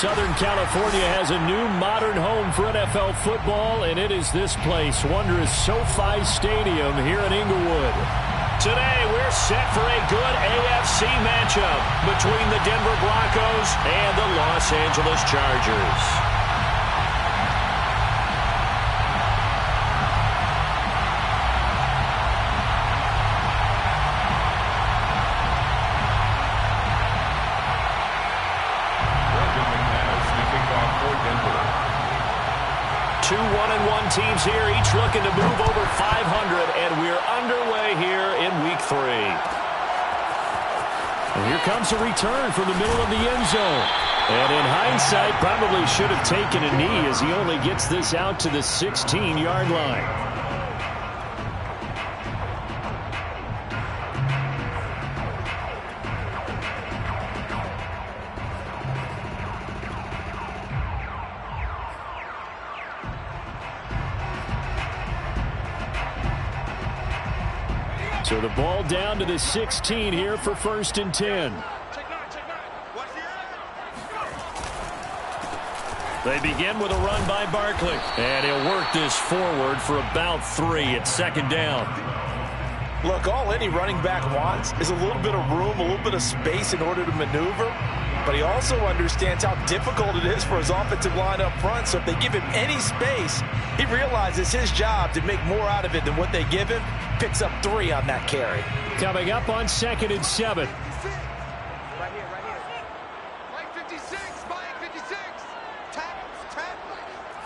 Southern California has a new modern home for NFL football, and it is this place, wondrous SoFi Stadium here in Inglewood. Today, we're set for a good AFC matchup between the Denver Broncos and the Los Angeles Chargers. Two 1-1 teams here, each looking to move over 500, and we're underway here in Week 3. And here comes a return from the middle of the end zone. And in hindsight, probably should have taken a knee as he only gets this out to the 16-yard line. So the ball down to the 16 here for 1st and 10. They begin with a run by Barkley. And he'll work this forward for about 3 at 2nd down. Look, all any running back wants is a little bit of room, a little bit of space in order to maneuver. But he also understands how difficult it is for his offensive line up front. So if they give him any space, he realizes his job to make more out of it than what they give him. Picks up 3 on that carry. Coming up on 2nd and 7. Right here. Mike 56, Mike 56. Tackles, 10.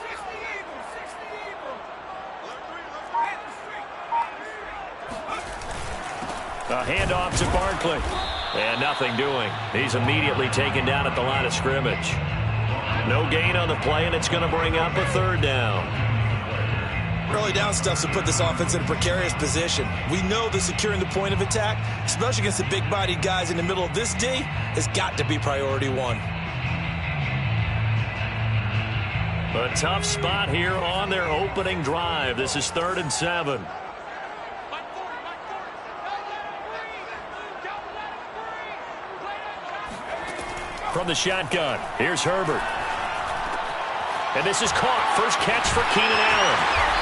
60 evil, 60 evil. A handoff to Barkley. And nothing doing. He's immediately taken down at the line of scrimmage. No gain on the play, and it's going to bring up a 3rd down. Early down stuff to put this offense in a precarious position. We know that securing the point of attack, especially against the big-bodied guys in the middle of this D, has got to be priority 1. A tough spot here on their opening drive. This is 3rd and 7. From the shotgun, here's Herbert. And this is caught. First catch for Keenan Allen.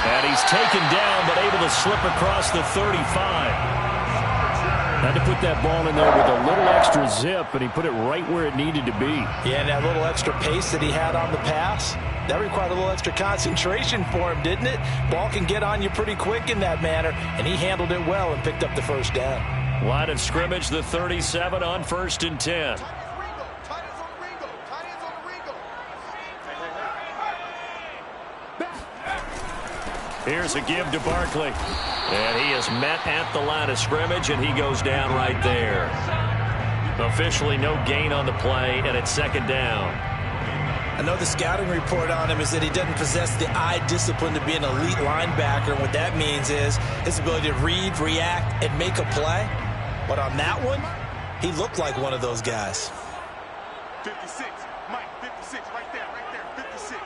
And he's taken down, but able to slip across the 35. Had to put that ball in there with a little extra zip, and he put it right where it needed to be. Yeah, and that little extra pace that he had on the pass, that required a little extra concentration for him, didn't it? Ball can get on you pretty quick in that manner, and he handled it well and picked up the 1st down. Line of scrimmage, the 37 on 1st and 10. Here's a give to Barkley. And he is met at the line of scrimmage, and he goes down right there. Officially no gain on the play, and it's 2nd down. I know the scouting report on him is that he doesn't possess the eye discipline to be an elite linebacker. And what that means is his ability to read, react, and make a play. But on that one, he looked like one of those guys. 56, Mike, 56, right there, 56.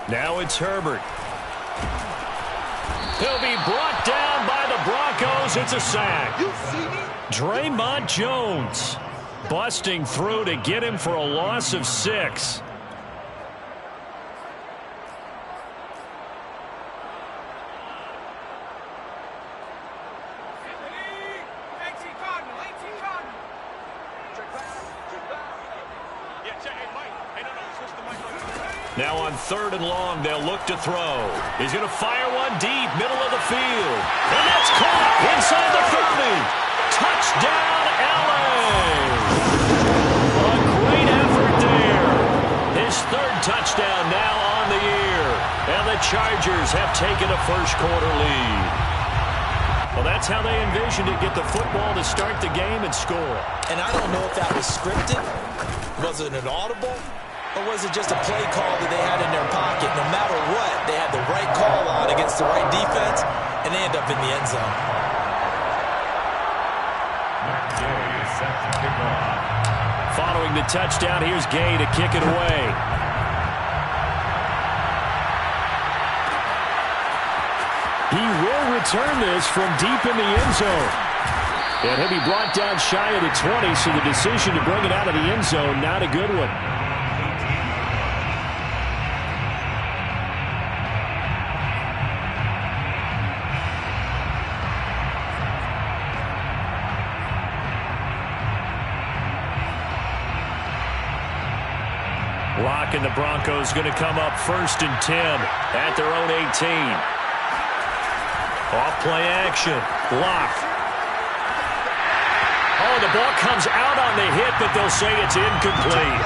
Now it's Herbert. He'll be brought down by the Broncos. It's a sack. Draymond Jones busting through to get him for a loss of 6. Now on 3rd and long, they'll look to throw. He's going to fire one deep, middle of the field. And that's caught inside the 30. Touchdown, LA! A great effort there. His 3rd touchdown now on the year. And the Chargers have taken a first-quarter lead. Well, that's how they envisioned it, get the football to start the game and score. And I don't know if that was scripted. Was it an audible? Or was it just a play call that they had in their pocket? No matter what, they had the right call on against the right defense, and they end up in the end zone. Following the touchdown, here's Gay to kick it away. He will return this from deep in the end zone. And he'll be brought down shy of the 20, so the decision to bring it out of the end zone, not a good one. Lac and the Broncos going to come up 1st and 10 at their own 18. Off play action. Lac. Oh, the ball comes out on the hit, but they'll say it's incomplete.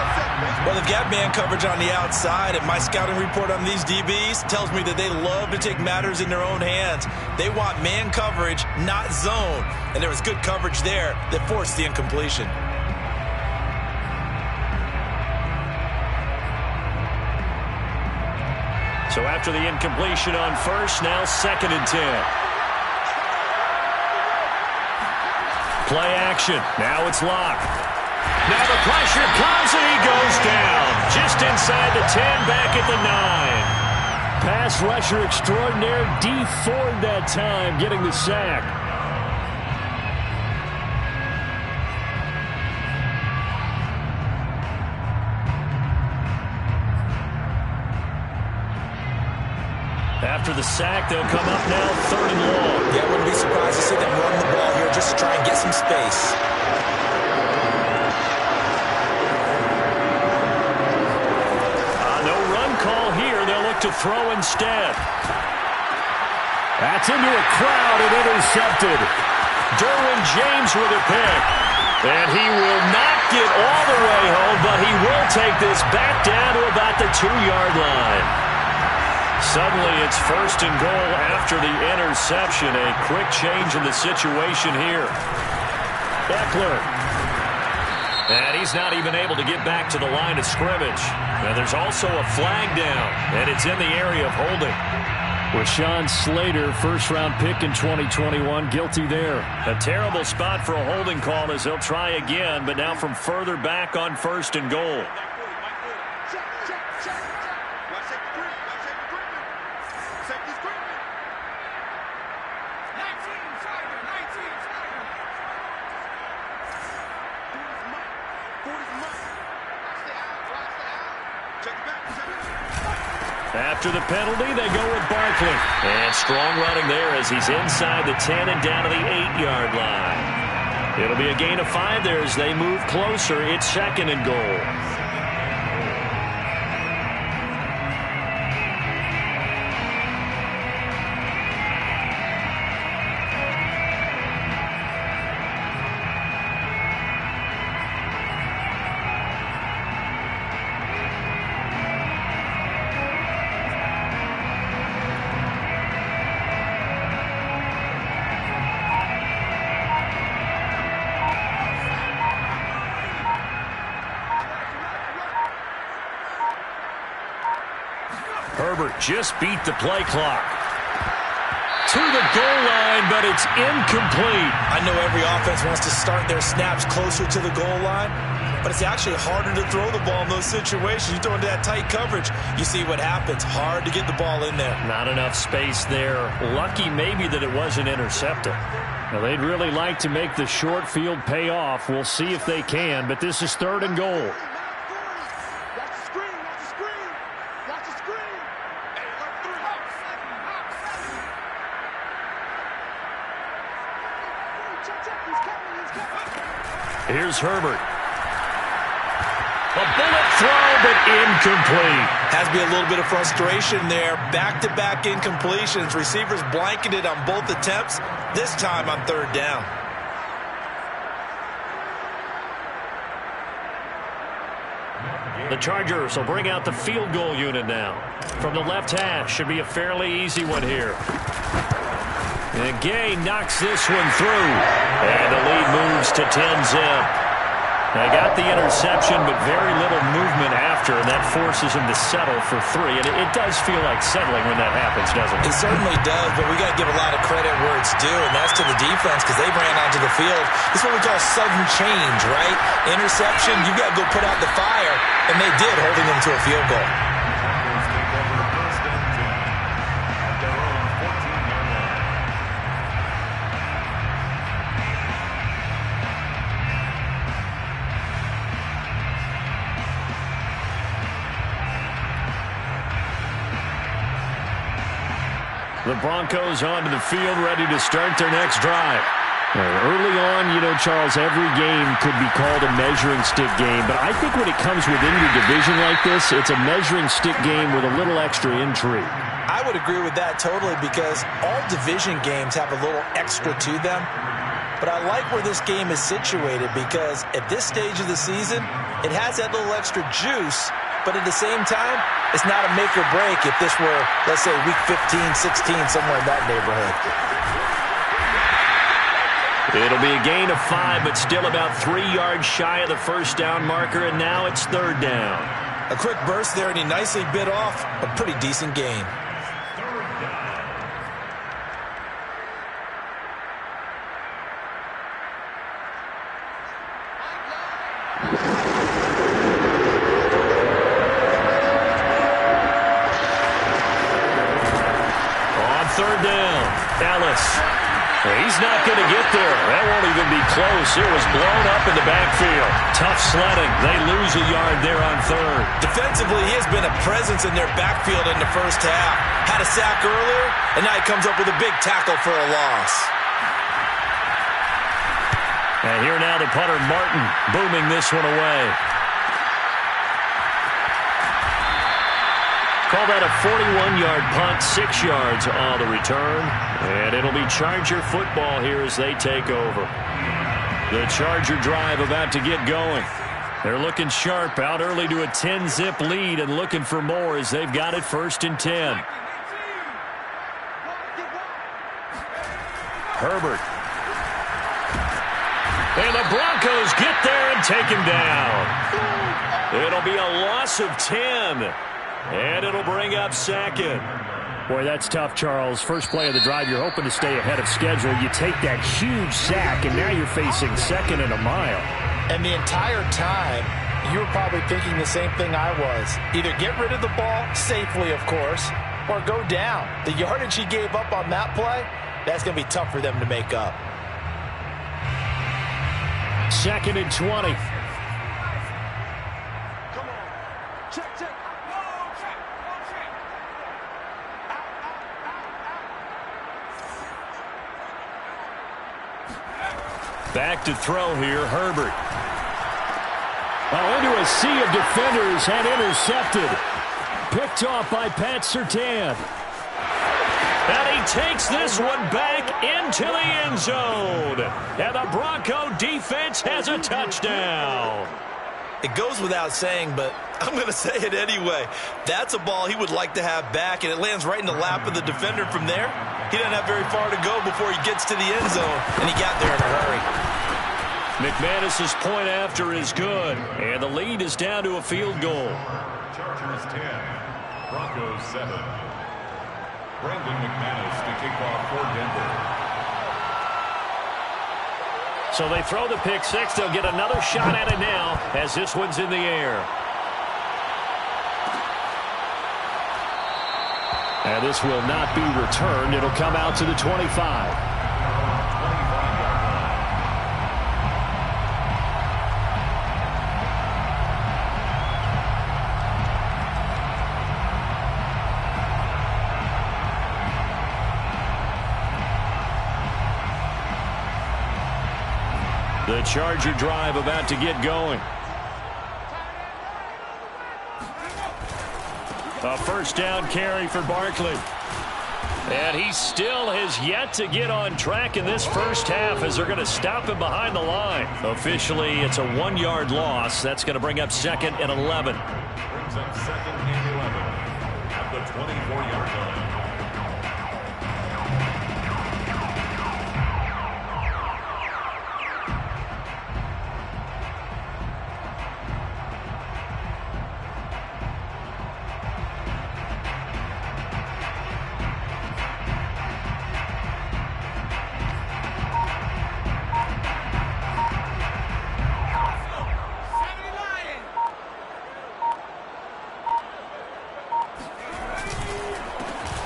Well, they've got man coverage on the outside, and my scouting report on these DBs tells me that they love to take matters in their own hands. They want man coverage, not zone. And there was good coverage there that forced the incompletion. So after the incompletion on 1st, now 2nd and 10. Play action. Now it's Lac. Now the pressure comes and he goes down. Just inside the 10, back at the 9. Pass rusher extraordinaire. D Ford that time getting the sack. After the sack, they'll come up now 3rd and long. Yeah, I wouldn't be surprised to see them run the ball here just to try and get some space. No run call here. They'll look to throw instead. That's into a crowd and intercepted. Derwin James with a pick. And he will not get all the way home, but he will take this back down to about the 2-yard line. Suddenly it's 1st and goal after the interception. A quick change in the situation here. Eckler. And he's not even able to get back to the line of scrimmage. And there's also a flag down, and it's in the area of holding. Rashawn Slater, 1st-round pick in 2021, guilty there. A terrible spot for a holding call as they'll try again, but now from further back on 1st and goal. After the penalty, they go with Barkley. And strong running there as he's inside the 10 and down to the 8-yard line. It'll be a gain of 5 there as they move closer. It's 2nd and goal. Herbert just beat the play clock. To the goal line, but it's incomplete. I know every offense wants to start their snaps closer to the goal line, but it's actually harder to throw the ball in those situations. You throw into that tight coverage, you see what happens. Hard to get the ball in there. Not enough space there. Lucky maybe that it wasn't intercepted. Now, they'd really like to make the short field pay off. We'll see if they can, but this is 3rd and goal. Here's Herbert. A bullet throw, but incomplete. Has to be a little bit of frustration there. Back-to-back incompletions. Receivers blanketed on both attempts, this time on 3rd down. The Chargers will bring out the field goal unit now. From the left hash, should be a fairly easy one here. And Gay knocks this one through. And the lead moves to 10-zip. They got the interception, but very little movement after, and that forces him to settle for 3. And it does feel like settling when that happens, doesn't it? It certainly does, but we got to give a lot of credit where it's due, and that's to the defense because they ran onto the field. This is what we call sudden change, right? Interception, you got to go put out the fire, and they did, holding them to a field goal. The Broncos onto the field, ready to start their next drive. Early on, you know, Charles, every game could be called a measuring stick game, but I think when it comes within your division like this, it's a measuring stick game with a little extra intrigue. I would agree with that totally, because all division games have a little extra to them. But I like where this game is situated, because at this stage of the season, it has that little extra juice, but at the same time, it's not a make or break if this were, let's say, week 15, 16, somewhere in that neighborhood. It'll be a gain of 5, but still about 3 yards shy of the first down marker, and now it's third down. A quick burst there, and he nicely bit off a pretty decent gain. Third down, Dallas. He's not going to get there. That won't even be close. It was blown up in the backfield. Tough sledding. They lose a yard there on third. Defensively, he has been a presence in their backfield in the first half. Had a sack earlier, and now he comes up with a big tackle for a loss. And here now the punter, Martin, booming this one away. Call that a 41-yard punt, 6 yards on the return. And it'll be Charger football here as they take over. The Charger drive about to get going. They're looking sharp, out early to a 10-zip lead and looking for more as they've got it 1st and 10. Herbert. And the Broncos get there and take him down. It'll be a loss of 10. And it'll bring up second. Boy, that's tough, Charles. First play of the drive, you're hoping to stay ahead of schedule. You take that huge sack, and now you're facing 2nd and a mile. And the entire time, you were probably thinking the same thing I was. Either get rid of the ball, safely, of course, or go down. The yardage he gave up on that play, that's going to be tough for them to make up. 2nd and 20. Come on. Check, check. Back to throw here, Herbert. Into a sea of defenders and intercepted. Picked off by Pat Surtain. And he takes this one back into the end zone. And the Bronco defense has a touchdown. It goes without saying, but I'm going to say it anyway. That's a ball he would like to have back, and it lands right in the lap of the defender from there. He doesn't have very far to go before he gets to the end zone, and he got there in a hurry. McManus's point after is good, and the lead is down to a field goal. Chargers 10, Broncos 7. Brandon McManus to kick off for Denver. So they throw the pick six. They'll get another shot at it now as this one's in the air. And this will not be returned. It'll come out to the 25. The Charger drive about to get going. A first down carry for Barkley. And he still has yet to get on track in this first half as they're going to stop him behind the line. Officially, it's a 1-yard loss. That's going to bring up 2nd and 11. Brings up 2nd and 11 at the 24-yard line.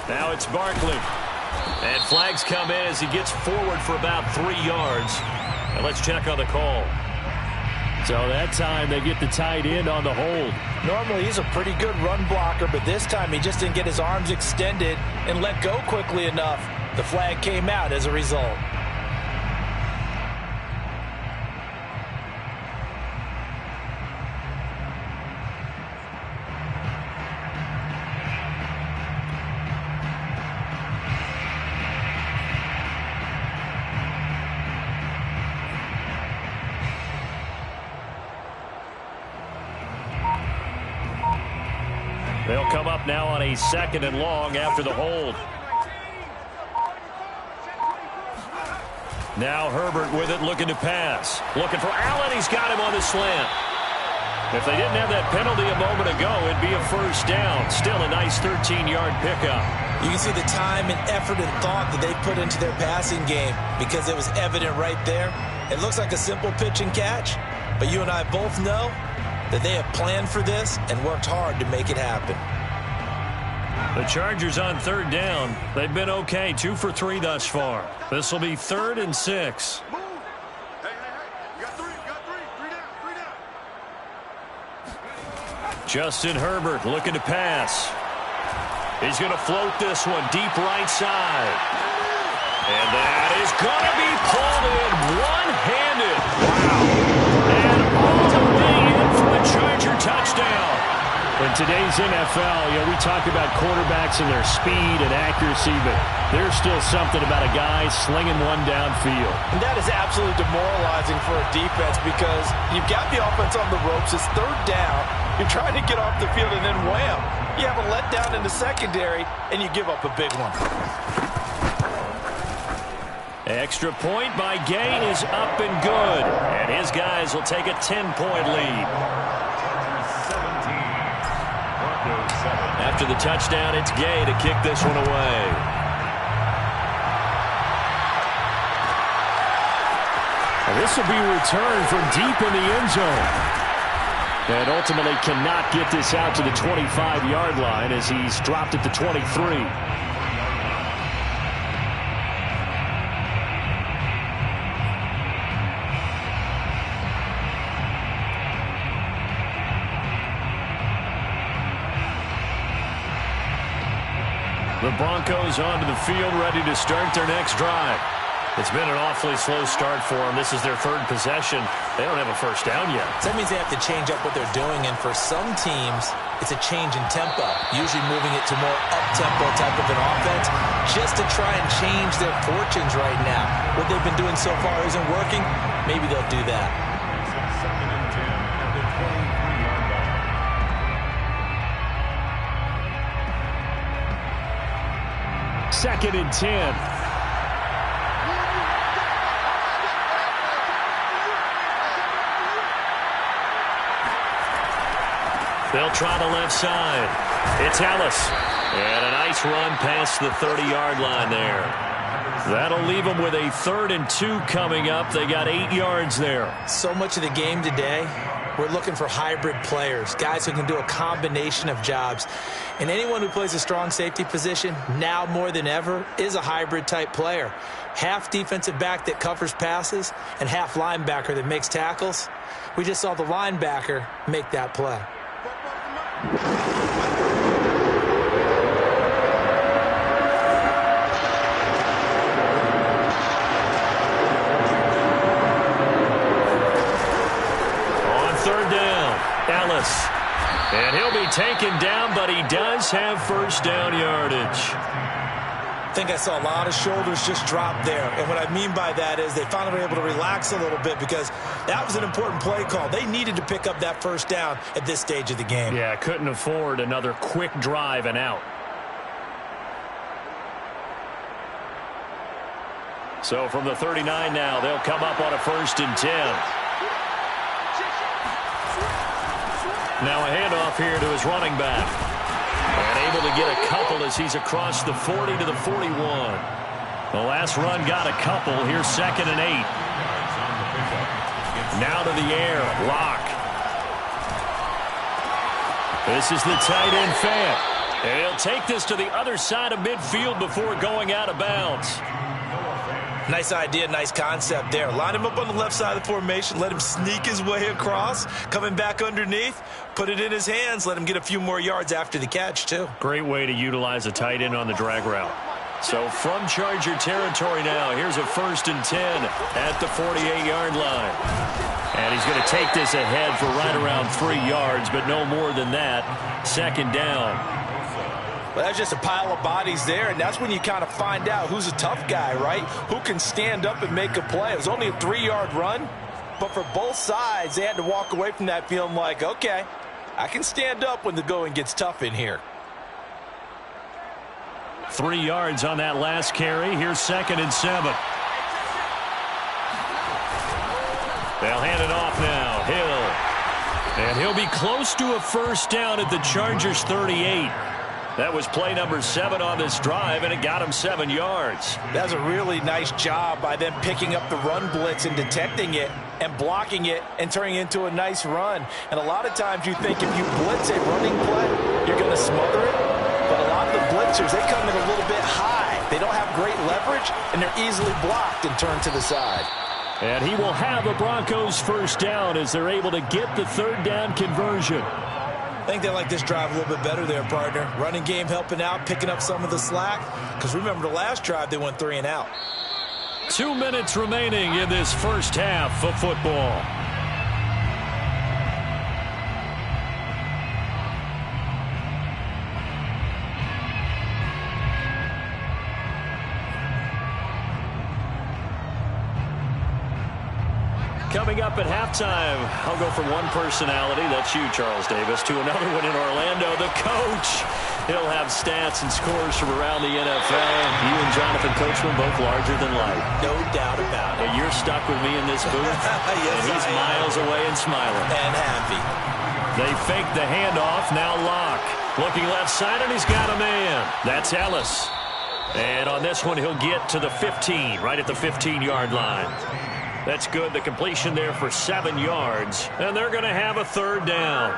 Now it's Barkley. And flags come in as he gets forward for about 3 yards. And let's check on the call. So that time they get the tight end on the hold. Normally he's a pretty good run blocker, but this time he just didn't get his arms extended and let go quickly enough. The flag came out as a result. They'll come up now on a 2nd and long after the hold. Now Herbert with it, looking to pass. Looking for Allen. He's got him on the slant. If they didn't have that penalty a moment ago, it'd be a first down. Still a nice 13-yard pickup. You can see the time and effort and thought that they put into their passing game because it was evident right there. It looks like a simple pitch and catch, but you and I both know that they have planned for this and worked hard to make it happen. The Chargers on 3rd down. They've been okay, 2 for 3 thus far. This will be 3rd and 6. Justin Herbert looking to pass. He's going to float this one deep right side. And that is going to be pulled in one-handed. Wow. And all the way in for the Charger touchdown. In today's NFL, we talk about quarterbacks and their speed and accuracy, but there's still something about a guy slinging one downfield. And that is absolutely demoralizing for a defense because you've got the offense on the ropes. It's 3rd down. You're trying to get off the field, and then wham, you have a letdown in the secondary, and you give up a big one. Extra point by Gay is up and good. And his guys will take a 10-point lead. After the touchdown, it's Gay to kick this one away. And this will be returned from deep in the end zone. And ultimately cannot get this out to the 25-yard line as he's dropped at the 23. The Broncos onto the field, ready to start their next drive. It's been an awfully slow start for them. This is their 3rd possession. They don't have a first down yet. So that means they have to change up what they're doing, and for some teams, it's a change in tempo, usually moving it to more up-tempo type of an offense, just to try and change their fortunes right now. What they've been doing so far isn't working. Maybe they'll do that. 2nd and 10 at the 23-yard line. Second and 10. They'll try the left side. It's Ellis. And a nice run past the 30-yard line there. That'll leave them with a 3rd and 2 coming up. They got 8 yards there. So much of the game today, we're looking for hybrid players, guys who can do a combination of jobs. And anyone who plays a strong safety position, now more than ever, is a hybrid type player. Half defensive back that covers passes and half linebacker that makes tackles. We just saw the linebacker make that play. On 3rd down, Ellis. And he'll be taken down, but he does have first down yardage. I think I saw a lot of shoulders just drop there. And what I mean by that is they finally were able to relax a little bit because that was an important play call. They needed to pick up that first down at this stage of the game. Yeah, couldn't afford another quick drive and out. So from the 39 now, they'll come up on a 1st and 10. Now a handoff here to his running back. And able to get a couple as he's across the 40 to the 41. The last run got a couple. Here's 2nd and 8. Now to the air. Lock. This is the tight end Fant. And he'll take this to the other side of midfield before going out of bounds. Nice idea, nice concept there. Line him up on the left side of the formation, let him sneak his way across, coming back underneath, put it in his hands, let him get a few more yards after the catch, too. Great way to utilize a tight end on the drag route. So from Charger territory now, here's a 1st and 10 at the 48-yard line. And he's going to take this ahead for right around 3 yards, but no more than that. 2nd down. Well, that's just a pile of bodies there, and that's when you kind of find out who's a tough guy, right? Who can stand up and make a play. It was only a 3-yard run, but for both sides, they had to walk away from that feeling like, okay, I can stand up when the going gets tough in here. 3 yards on that last carry. Here's 2nd and 7. They'll hand it off now. Hill. And he'll be close to a 1st down at the Chargers' 38. That was play number 7 on this drive, and it got him 7 yards. That was a really nice job by them picking up the run blitz and detecting it and blocking it and turning it into a nice run. And a lot of times you think if you blitz a running play, you're going to smother it. But a lot of the blitzers, they come in a little bit high. They don't have great leverage, and they're easily blocked and turned to the side. And he will have the Broncos 1st down as they're able to get the 3rd down conversion. I think they like this drive a little bit better there, partner. Running game helping out, picking up some of the slack. Because remember the last drive, they went 3 and out. 2 minutes remaining in this 1st half of football. Coming up at halftime, I'll go from one personality, that's you, Charles Davis, to another one in Orlando, the coach. He'll have stats and scores from around the NFL. You and Jonathan Coachman both larger than life. No doubt about it. But you're stuck with me in this booth, yes, and he's miles away and smiling. And happy. They fake the handoff, now Locke. Looking left side, and he's got a man. That's Ellis. And on this one, he'll get to the 15, right at the 15-yard line. That's good. The completion there for 7 yards. And they're going to have a 3rd down.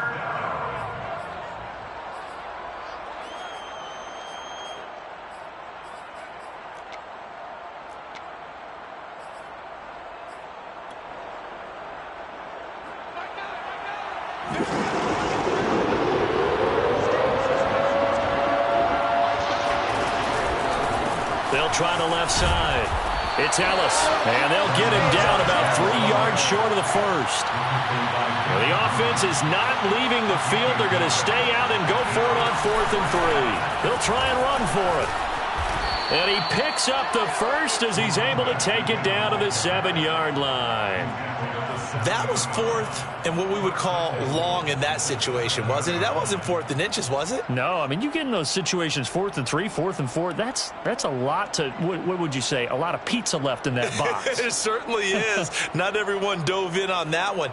They'll try the left side. It's Ellis, and they'll get him down about 3 yards short of the 1st. Well, the offense is not leaving the field. They're going to stay out and go for it on 4th and 3. They'll try and run for it. And he picks up the 1st as he's able to take it down to the 7-yard line. That was 4th and what we would call long in that situation, wasn't it? That wasn't 4th and inches, was it? No, I mean, you get in those situations 4th and 3, 4th and 4. That's a lot to, what would you say, a lot of pizza left in that box. It certainly is. Not everyone dove in on that one.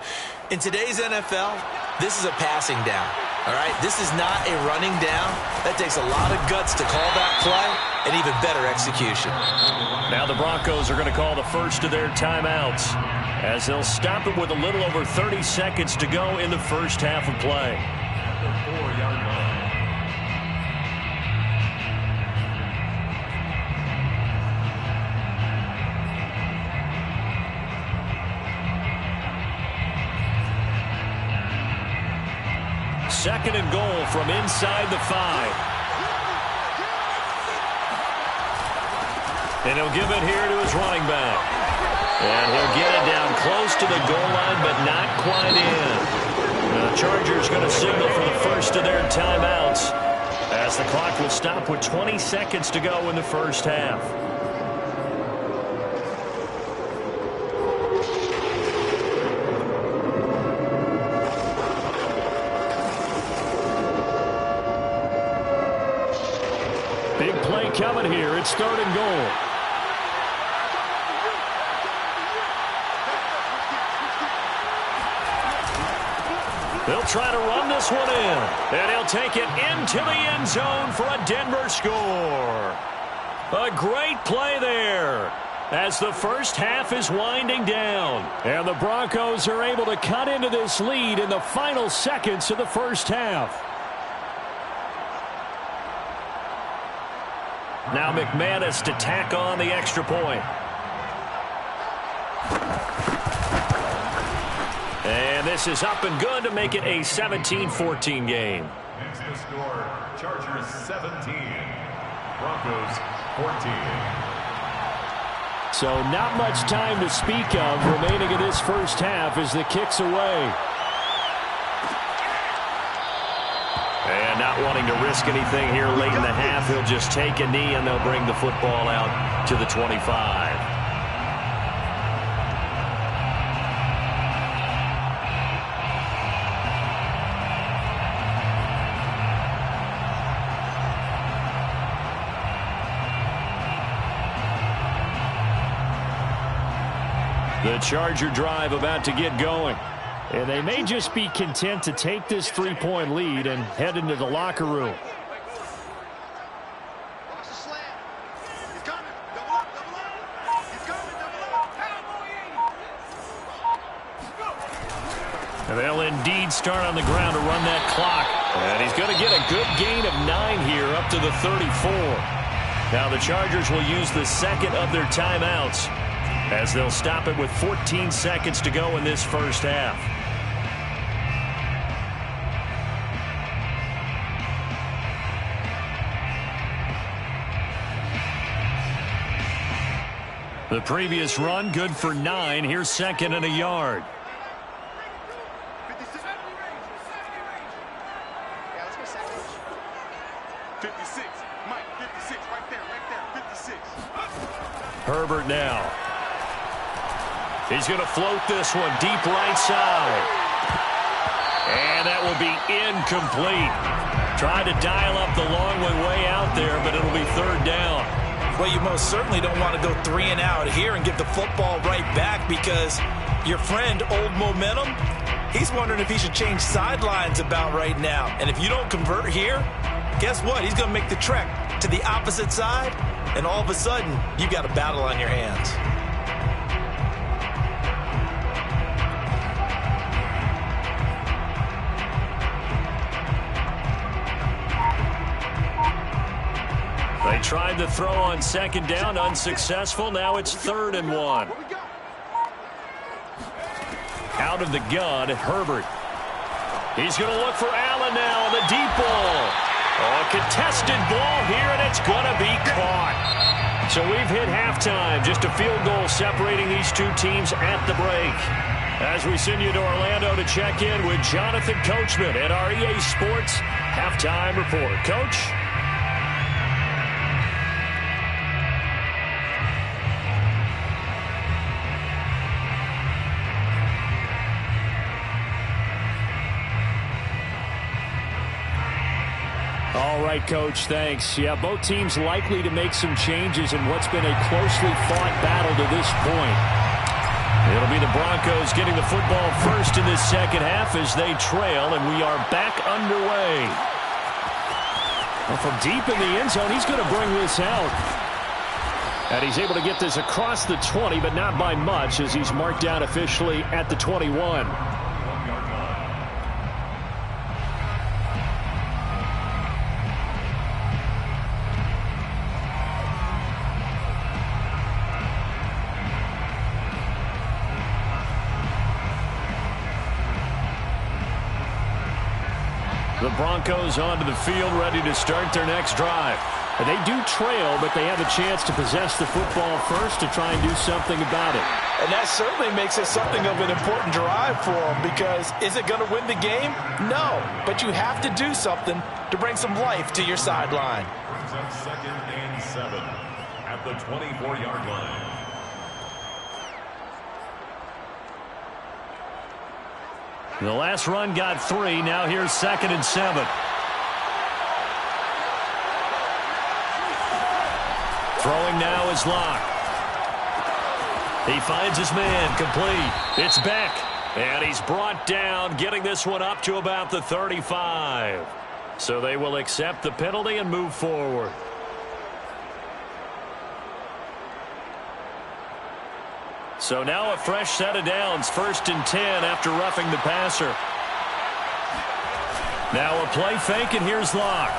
In today's NFL, this is a passing down. All right, this is not a running down. That takes a lot of guts to call that play and even better execution. Now the Broncos are going to call the first of their timeouts as they'll stop it with a little over 30 seconds to go in the 1st half of play. 4-yard line. Second and goal from inside the 5. And he'll give it here to his running back. And he'll get it down close to the goal line, but not quite in. Now the Chargers going to signal for the first of their timeouts as the clock will stop with 20 seconds to go in the 1st half. Big play coming here. It's 3rd and goal. They'll try to run this one in. And he'll take it into the end zone for a Denver score. A great play there as the 1st half is winding down. And the Broncos are able to cut into this lead in the final seconds of the 1st half. Now McManus to tack on the extra point. this is up and good to make it a 17-14 game. Next the score, Chargers 17, Broncos 14. So not much time to speak of remaining in this first half as the kick's away. And not wanting to risk anything here late in the half, he'll just take a knee and they'll bring the football out to the 25. The Charger drive about to get going. And they may just be content to take this 3-point lead and head into the locker room. And they'll indeed start on the ground to run that clock. And he's going to get a good gain of 9 here up to the 34. Now the Chargers will use the second of their timeouts as they'll stop it with 14 seconds to go in this first half. The previous run good for 9. Here's second and a yard. Herbert now. He's going to float this one deep right side. And that will be incomplete. Tried to dial up the long way out there, but it'll be third down. Well, you most certainly don't want to go 3 and out here and give the football right back because your friend, Old Momentum, he's wondering if he should change sidelines about right now. And if you don't convert here, guess what? He's going to make the trek to the opposite side, and all of a sudden, you've got a battle on your hands. They tried to throw on second down, unsuccessful. Now it's 3rd and 1. Out of the gun, Herbert. He's going to look for Allen now on the deep ball. A contested ball here, and it's going to be caught. So we've hit halftime. Just a field goal separating these two teams at the break. As we send you to Orlando to check in with Jonathan Coachman at our EA Sports Halftime Report. Coach? All right, Coach, thanks. Yeah, both teams likely to make some changes in what's been a closely fought battle to this point. It'll be the Broncos getting the football first in this second half as they trail, and we are back underway. Well, from deep in the end zone, he's going to bring this out. And he's able to get this across the 20, but not by much as he's marked down officially at the 21. The Broncos onto the field, ready to start their next drive. And they do trail, but they have a chance to possess the football first to try and do something about it. And that certainly makes it something of an important drive for them because is it going to win the game? No, but you have to do something to bring some life to your sideline. Brings up 2nd and 7 at the 24-yard line. The last run got 3. Now here's 2nd and 7. Throwing now is Locke. He finds his man, complete. It's Beck. And he's brought down, getting this one up to about the 35. So they will accept the penalty and move forward. So now a fresh set of downs, 1st and 10 after roughing the passer. Now a play fake, and here's Locke.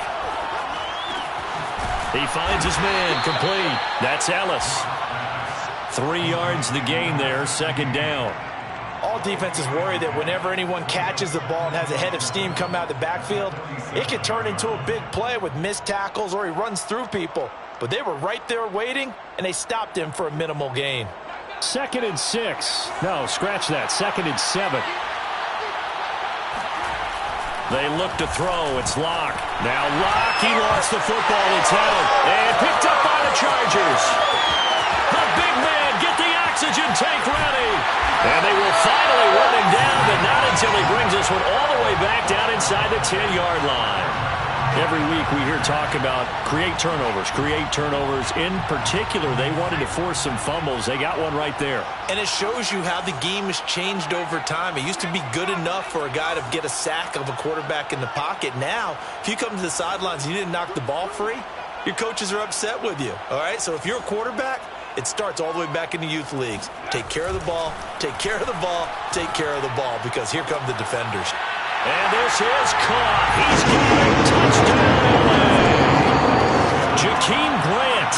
He finds his man, complete. That's Ellis. 3 yards the gain there, 2nd down. All defenses worry that whenever anyone catches the ball and has a head of steam come out of the backfield, it can turn into a big play with missed tackles or he runs through people. But they were right there waiting, and they stopped him for a minimal gain. 2nd and 6. No, scratch that. 2nd and 7. They look to throw. It's Locke. Now Locke, he lost the football. It's held and picked up by the Chargers. The big man, get the oxygen tank ready. And they will finally run him down, but not until he brings this one all the way back down inside the 10-yard line. Every week we hear talk about create turnovers. In particular, they wanted to force some fumbles. They got one right there. And it shows you how the game has changed over time. It used to be good enough for a guy to get a sack of a quarterback in the pocket. Now, if you come to the sidelines and you didn't knock the ball free, your coaches are upset with you. All right, so if you're a quarterback, it starts all the way back in the youth leagues. Take care of the ball, take care of the ball, take care of the ball, because here come the defenders. And this is caught. He's got a touchdown. Jakeem Grant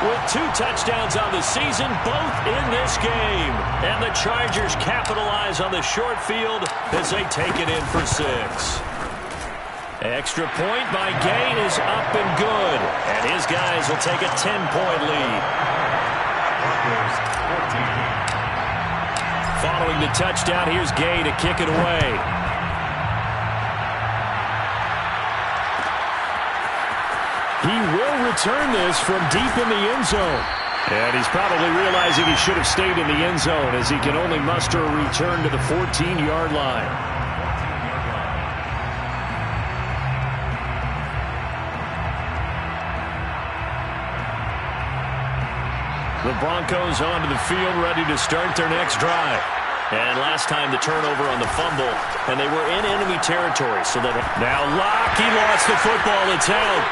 with 2 touchdowns on the season, both in this game. And the Chargers capitalize on the short field as they take it in for 6. Extra point by Gain is up and good. And his guys will take a 10-point lead. Following the touchdown, here's Gay to kick it away. He will return this from deep in the end zone. And he's probably realizing he should have stayed in the end zone as he can only muster a return to the 14-yard line. The Broncos onto the field, ready to start their next drive. And last time the turnover on the fumble, and they were in enemy territory. So that now Locke, he lost the football. It's held.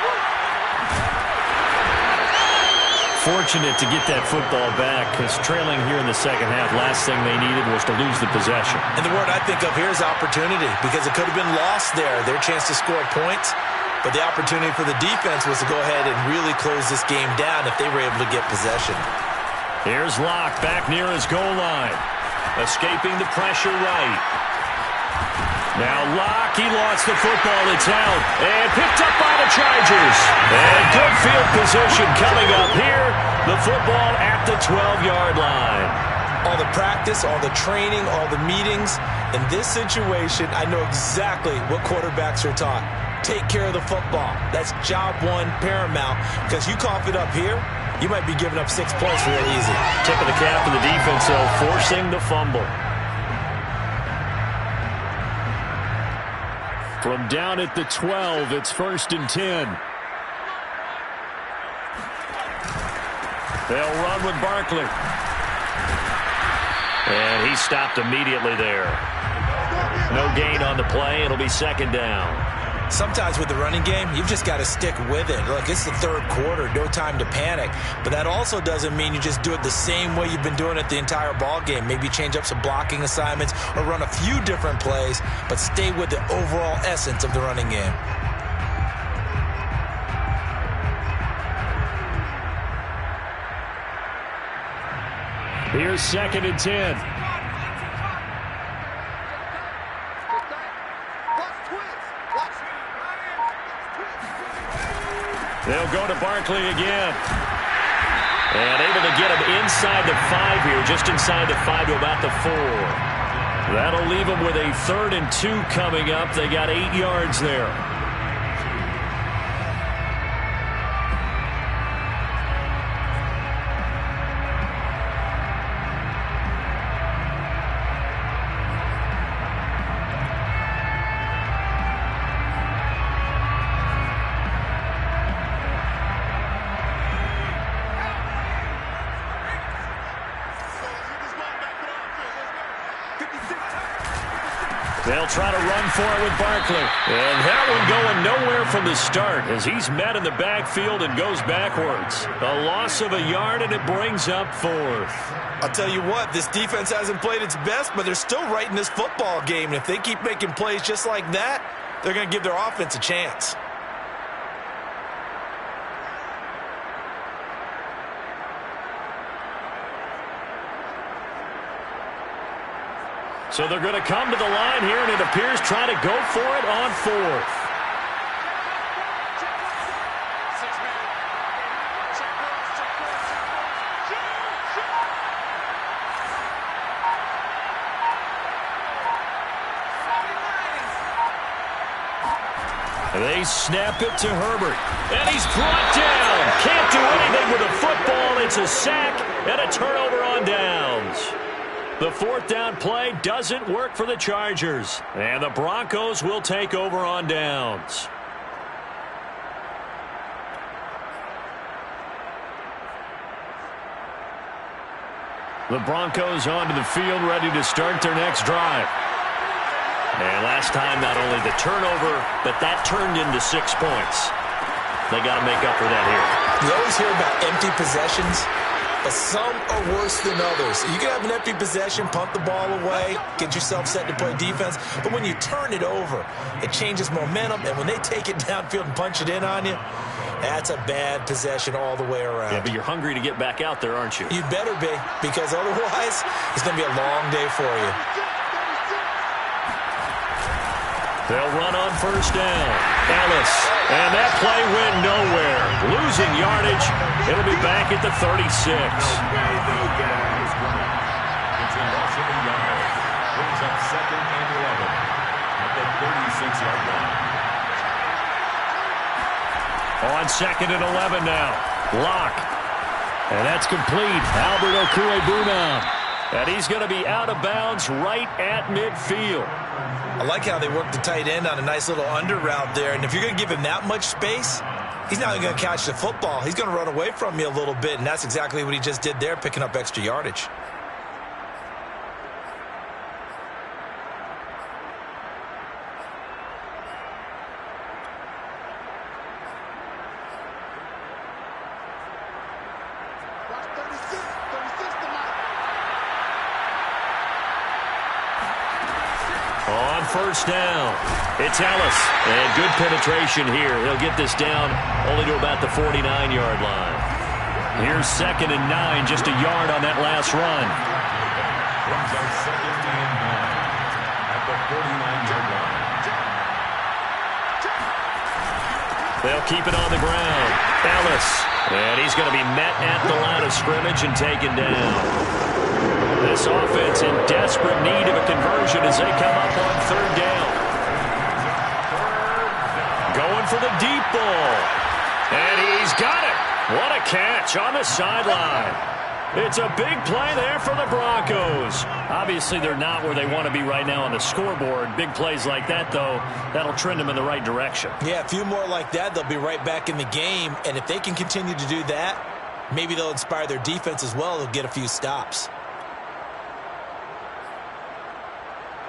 Fortunate to get that football back, because trailing here in the second half, last thing they needed was to lose the possession. And the word I think of here is opportunity, because it could have been lost there, their chance to score points. But the opportunity for the defense was to go ahead and really close this game down if they were able to get possession. Here's Locke back near his goal line, escaping the pressure right. Now Locke, he lost the football. It's out and picked up by the Chargers. And good field position coming up here. The football at the 12-yard line. All the practice, all the training, all the meetings. In this situation, I know exactly what quarterbacks are taught. Take care of the football. That's job one, paramount. Because you cough it up here, you might be giving up 6 points real easy. Tip of the cap to the defense, though, forcing the fumble. From down at the 12, it's 1st and 10. They'll run with Barkley. And he stopped immediately there. No gain on the play. It'll be 2nd down. Sometimes with the running game, you've just got to stick with it. Look, it's the 3rd quarter, no time to panic. But that also doesn't mean you just do it the same way you've been doing it the entire ball game. Maybe change up some blocking assignments or run a few different plays, but stay with the overall essence of the running game. Here's 2nd and 10. They'll go to Barkley again. And able to get him inside the 5 here, just inside the 5 to about the 4. That'll leave them with a 3rd and 2 coming up. They got 8 yards there. They'll try to run for it with Barkley. And that one going nowhere from the start as he's met in the backfield and goes backwards. A loss of a yard, and it brings up 4th. I'll tell you what, this defense hasn't played its best, but they're still right in this football game. And if they keep making plays just like that, they're going to give their offense a chance. So they're going to come to the line here, and it appears try to go for it on fourth. They snap it to Herbert, and he's brought down. Can't do anything with a football. It's a sack and a turnover on downs. The fourth down play doesn't work for the Chargers, and the Broncos will take over on downs. The Broncos onto the field, ready to start their next drive. And last time, not only the turnover, but that turned into 6 points. They got to make up for that here. You always hear about empty possessions, but some are worse than others. You can have an empty possession, punt the ball away, get yourself set to play defense, but when you turn it over, it changes momentum, and when they take it downfield and punch it in on you, that's a bad possession all the way around. Yeah, but you're hungry to get back out there, aren't you? You better be, because otherwise, it's going to be a long day for you. They'll run on first down. Ellis. And that play went nowhere. Losing yardage. It'll be back at the 36. It's a loss of a yard. Brings up 2nd and 11 at the 36-yard line. On 2nd and 11 now. Lock. And that's complete. Albert Okwuegbunam. And he's going to be out of bounds right at midfield. I like how they work the tight end on a nice little under route there. And if you're going to give him that much space, he's not going to catch the football. He's going to run away from you a little bit, and that's exactly what he just did there, picking up extra yardage. First down. It's Ellis. And good penetration here. He'll get this down only to about the 49-yard line. Here's 2nd and 9, just a yard on that last run. Brings up 2nd and 9 at the 49-yard line. They'll keep it on the ground. Ellis. And he's going to be met at the line of scrimmage and taken down. This offense in desperate need of a conversion as they come up on 3rd down. Going for the deep ball. And he's got it. What a catch on the sideline. It's a big play there for the Broncos. Obviously, they're not where they want to be right now on the scoreboard. Big plays like that, though, that'll trend them in the right direction. Yeah, a few more like that, they'll be right back in the game. And if they can continue to do that, maybe they'll inspire their defense as well. They'll get a few stops.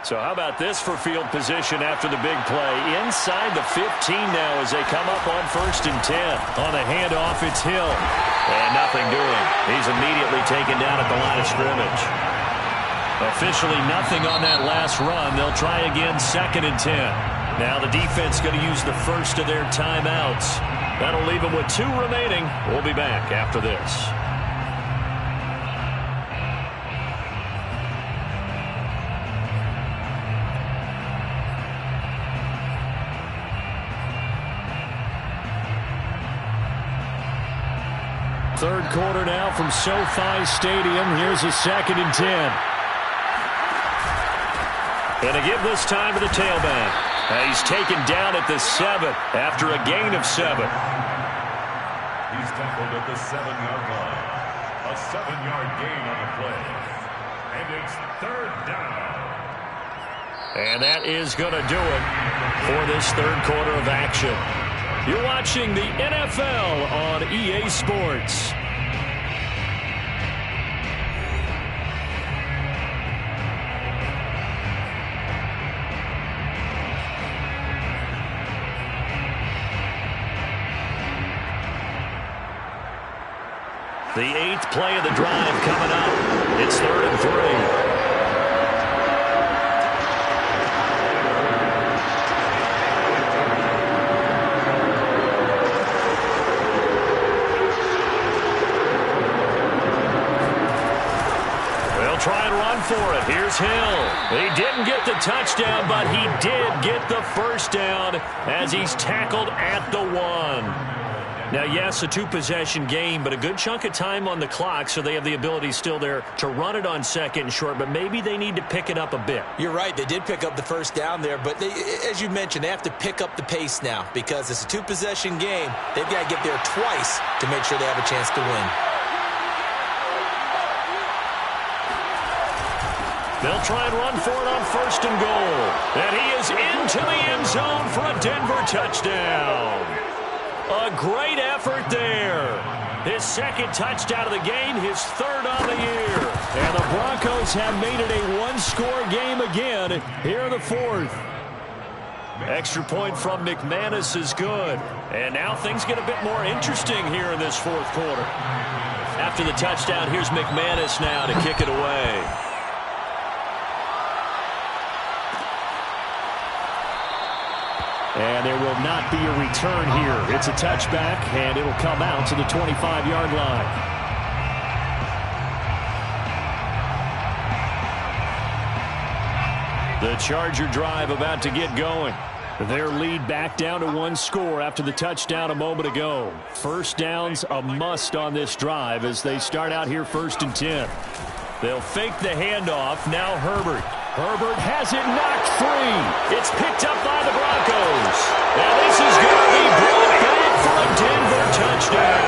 So how about this for field position after the big play? Inside the 15 now as they come up on 1st and 10. On the handoff, it's Hill. And nothing doing. He's immediately taken down at the line of scrimmage. Officially nothing on that last run. They'll try again 2nd and 10. Now the defense going to use the first of their timeouts. That'll leave them with 2 remaining. We'll be back after this. Third quarter now from SoFi Stadium. Here's a 2nd and 10. And to give this time to the tailback. He's taken down at the 7 after a gain of 7. He's tackled at the 7-yard line. A 7-yard gain on the play. And it's 3rd down. And that is going to do it for this third quarter of action. You're watching the NFL on EA Sports. The 8th play of the drive coming up. It's 3rd and 3. Try and run for it. Here's Hill. He didn't get the touchdown, but he did get the first down as he's tackled at the 1. Now, yes, a two-possession game, but a good chunk of time on the clock, so they have the ability still there to run it on second and short, but maybe they need to pick it up a bit. You're right. They did pick up the first down there, but as you mentioned, they have to pick up the pace now because it's a two-possession game. They've got to get there twice to make sure they have a chance to win. They'll try and run for it on first and goal. And he is into the end zone for a Denver touchdown. A great effort there. His second touchdown of the game, his third on the year. And the Broncos have made it a one-score game again here in the fourth. Extra point from McManus is good. And now things get a bit more interesting here in this fourth quarter. After the touchdown, here's McManus now to kick it away. And there will not be a return here. It's a touchback, and it'll come out to the 25-yard line. The Charger drive about to get going. Their lead back down to one score after the touchdown a moment ago. First down's a must on this drive as they start out here 1st and 10. They'll fake the handoff. Now Herbert. Herbert has it knocked free. It's picked up by the Broncos. Now this is going to be brought back for a Denver touchdown.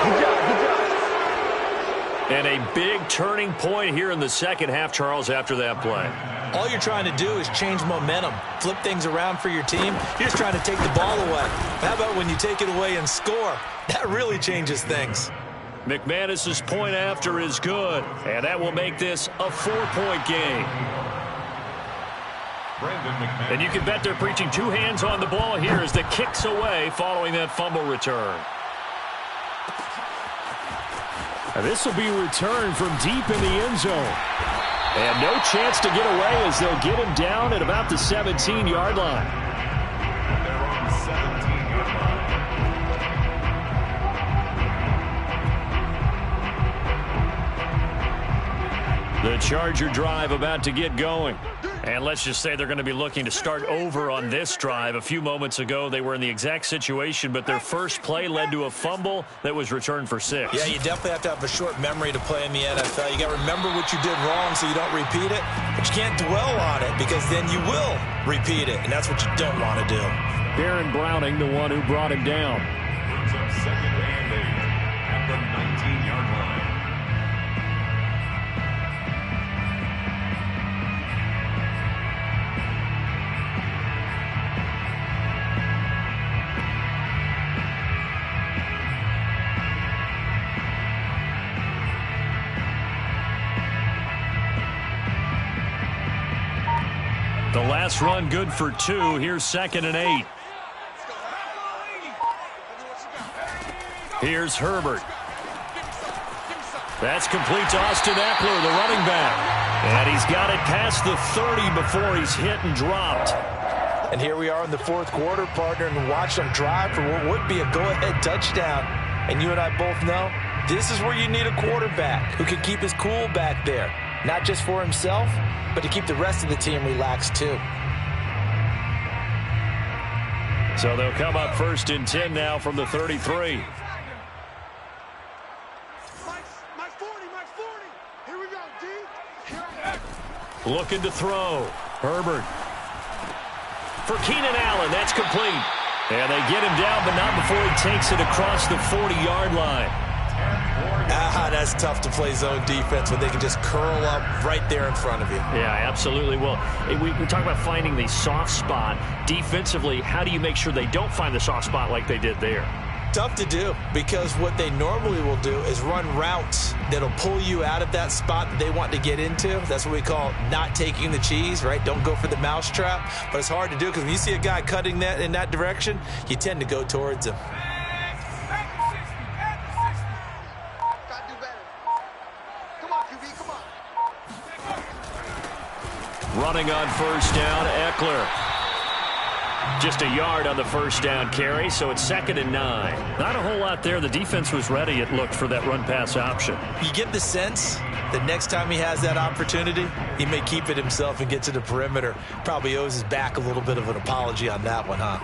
Good job. And a big turning point here in the second half, Charles, after that play. All you're trying to do is change momentum, flip things around for your team. You're just trying to take the ball away. How about when you take it away and score? That really changes things. McManus's point after is good, and that will make this a 4-point game. And you can bet they're preaching two hands on the ball here as the kick's away following that fumble return. And this will be returned from deep in the end zone. And no chance to get away as they'll get him down at about the 17-yard line. They're on the 17-yard line. The Charger drive about to get going. And let's just say they're going to be looking to start over on this drive. A few moments ago, they were in the exact situation, but their first play led to a fumble that was returned for 6. Yeah, you definitely have to have a short memory to play in the NFL. You got to remember what you did wrong so you don't repeat it, but you can't dwell on it because then you will repeat it, and that's what you don't want to do. Baron Browning, the one who brought him down. Brings up 2nd and 8 at the 19-yard line. The last run good for 2. Here's 2nd and 8. Here's Herbert. That's complete to Austin Eckler, the running back. And he's got it past the 30 before he's hit and dropped. And here we are in the fourth quarter, partner, and watch them drive for what would be a go-ahead touchdown. And you and I both know this is where you need a quarterback who can keep his cool back there. Not just for himself, but to keep the rest of the team relaxed too. So they'll come up 1st and 10 now from the 33. My 40. Here we go, D. Here. Looking to throw. Herbert. For Keenan Allen, that's complete. And they get him down, but not before he takes it across the 40-yard line. That's tough to play zone defense when they can just curl up right there in front of you. Yeah, absolutely. Well, we talk about finding the soft spot. Defensively, how do you make sure they don't find the soft spot like they did there? Tough to do because what they normally will do is run routes that'll pull you out of that spot that they want to get into. That's what we call not taking the cheese, right? Don't go for the mousetrap. But it's hard to do because when you see a guy cutting that in that direction, you tend to go towards him. Running on first down, Eckler. Just a yard on the first down carry, so it's 2nd and 9. Not a whole lot there. The defense was ready, it looked, for that run-pass option. You get the sense the next time he has that opportunity, he may keep it himself and get to the perimeter. Probably owes his back a little bit of an apology on that one, huh?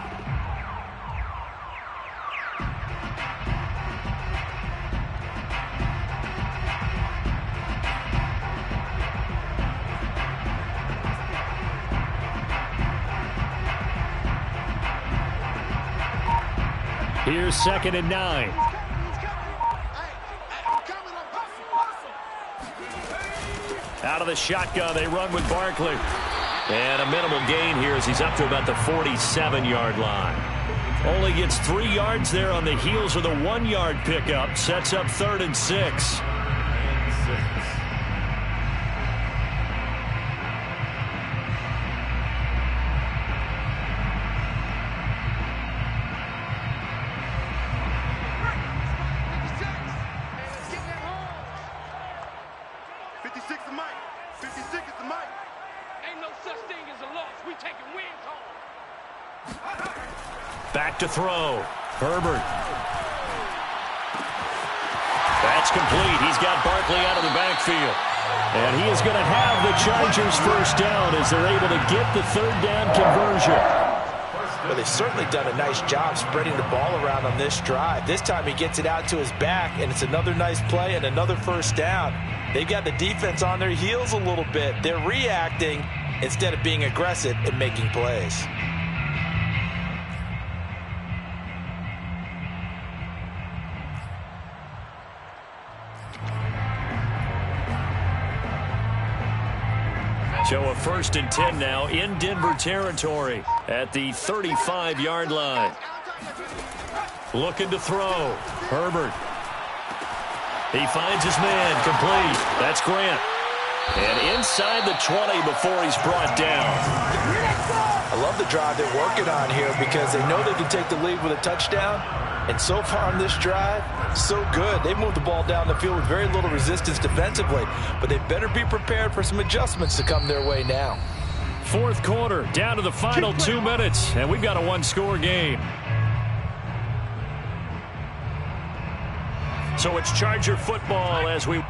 Here's 2nd and 9. Out of the shotgun, they run with Barkley. And a minimal gain here as he's up to about the 47-yard line. Only gets 3 yards there on the heels of the 1-yard pickup. Sets up 3rd and 6. Back to throw. Herbert. That's complete. He's got Barkley out of the backfield. And he is going to have the Chargers first down as they're able to get the 3rd down conversion. Well, they've certainly done a nice job spreading the ball around on this drive. This time he gets it out to his back, and it's another nice play and another first down. They've got the defense on their heels a little bit. They're reacting instead of being aggressive and making plays. So a 1st and 10 now in Denver territory at the 35-yard line. Looking to throw. Herbert. He finds his man. Complete. That's Grant. And inside the 20 before he's brought down. I love the drive they're working on here because they know they can take the lead with a touchdown. And so far on this drive, so good. They moved the ball down the field with very little resistance defensively, but they better be prepared for some adjustments to come their way now. 4th quarter, down to the final 2 minutes, and we've got a 1-score game. So it's Charger football as we